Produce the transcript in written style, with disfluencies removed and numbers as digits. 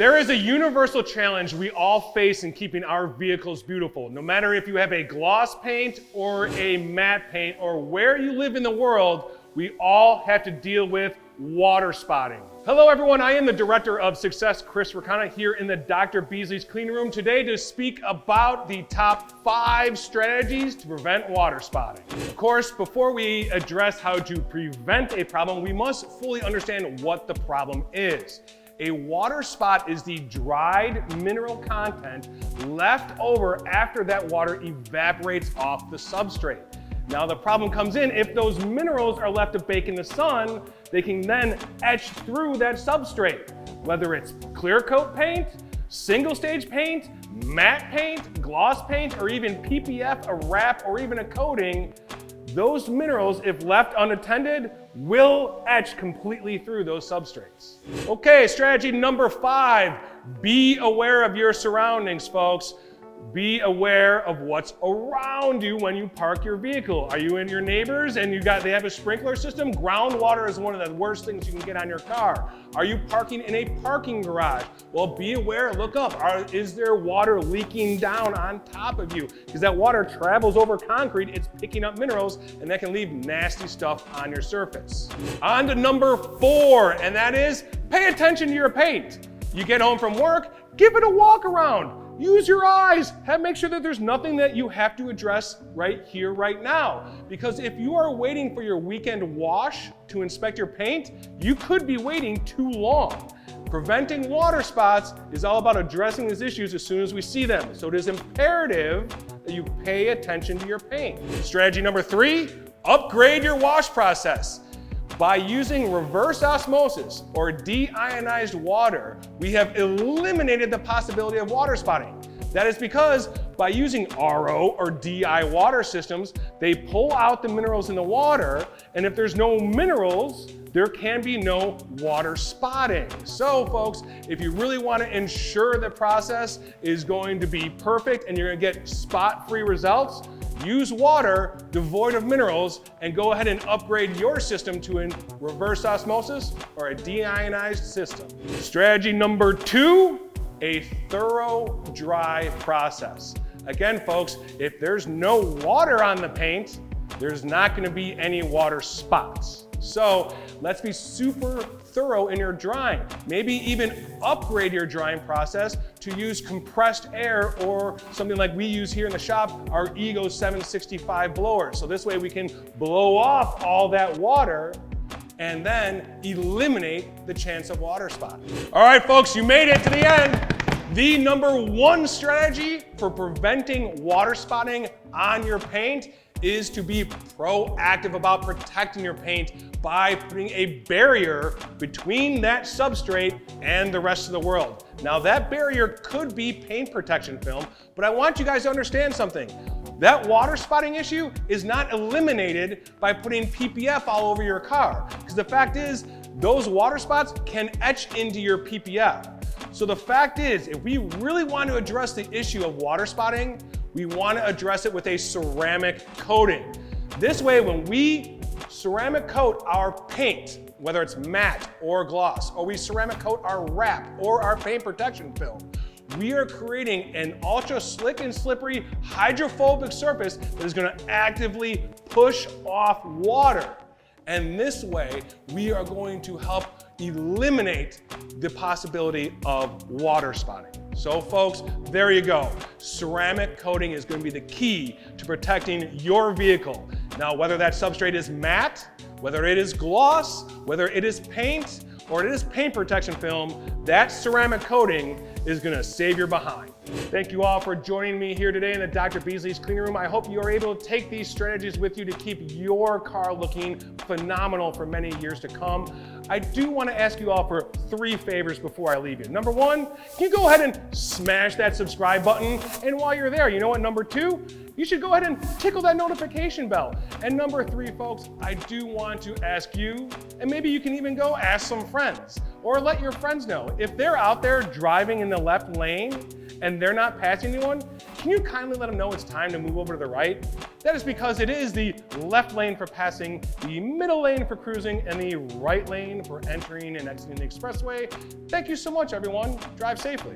There is a universal challenge we all face in keeping our vehicles beautiful. No matter if you have a gloss paint or a matte paint or where you live in the world, we all have to deal with water spotting. Hello everyone, I am the Director of Success, Chris Racana, here in the Dr. Beasley's cleaning room today to speak about the top 5 strategies to prevent water spotting. Of course, before we address how to prevent a problem, we must fully understand what the problem is. A water spot is the dried mineral content left over after that water evaporates off the substrate. Now the problem comes in if those minerals are left to bake in the sun, they can then etch through that substrate. Whether it's clear coat paint, single stage paint, matte paint, gloss paint, or even PPF, a wrap, or even a coating, those minerals, if left unattended, will etch completely through those substrates. Okay, strategy number 5, be aware of your surroundings, folks. Be aware of what's around you when you park your vehicle. Are you in your neighbors and they have a sprinkler system? Groundwater is one of the worst things you can get on your car. Are you parking in a parking garage? Well, be aware, look up. Is there water leaking down on top of you? Because that water travels over concrete, it's picking up minerals, and that can leave nasty stuff on your surface. On to number 4, and that is pay attention to your paint. You get home from work, give it a walk around. Use your eyes. Make sure that there's nothing that you have to address right here, right now. Because if you are waiting for your weekend wash to inspect your paint, you could be waiting too long. Preventing water spots is all about addressing these issues as soon as we see them. So it is imperative that you pay attention to your paint. Strategy number 3, upgrade your wash process. By using reverse osmosis or deionized water, we have eliminated the possibility of water spotting. That is because by using RO or DI water systems, they pull out the minerals in the water, and if there's no minerals, there can be no water spotting. So folks, if you really want to ensure the process is going to be perfect and you're going to get spot-free results, use water devoid of minerals and go ahead and upgrade your system to a reverse osmosis or a deionized system. Strategy number 2, a thorough dry process. Again, folks, if there's no water on the paint, there's not going to be any water spots. So let's be super thorough in your drying. Maybe even upgrade your drying process to use compressed air or something like we use here in the shop, our Ego 765 blower. So this way we can blow off all that water and then eliminate the chance of water spotting. All right, folks, you made it to the end. The number 1 strategy for preventing water spotting on your paint is to be proactive about protecting your paint by putting a barrier between that substrate and the rest of the world. Now that barrier could be paint protection film, but I want you guys to understand something. That water spotting issue is not eliminated by putting PPF all over your car, because the fact is those water spots can etch into your PPF. So the fact is, if we really want to address the issue of water spotting, we want to address it with a ceramic coating. This way, when we ceramic coat our paint, whether it's matte or gloss, or we ceramic coat our wrap or our paint protection film, we are creating an ultra slick and slippery hydrophobic surface that is going to actively push off water. And this way, we are going to help eliminate the possibility of water spotting. So folks, there you go. Ceramic coating is going to be the key to protecting your vehicle. Now, whether that substrate is matte, whether it is gloss, whether it is paint, or it is paint protection film, that ceramic coating is going to save your behind. Thank you all for joining me here today in the Dr. Beasley's cleaning room. I hope you are able to take these strategies with you to keep your car looking phenomenal for many years to come. I do want to ask you all for 3 favors before I leave you. Number 1, can you go ahead and smash that subscribe button? And while you're there, you know what? Number 2, you should go ahead and tickle that notification bell. And number 3, folks, I do want to ask you, and maybe you can even go ask some friends or let your friends know, if they're out there driving in the left lane and they're not passing anyone, can you kindly let them know it's time to move over to the right? That is because it is the left lane for passing, the middle lane for cruising, and the right lane for entering and exiting the expressway. Thank you so much, everyone. Drive safely.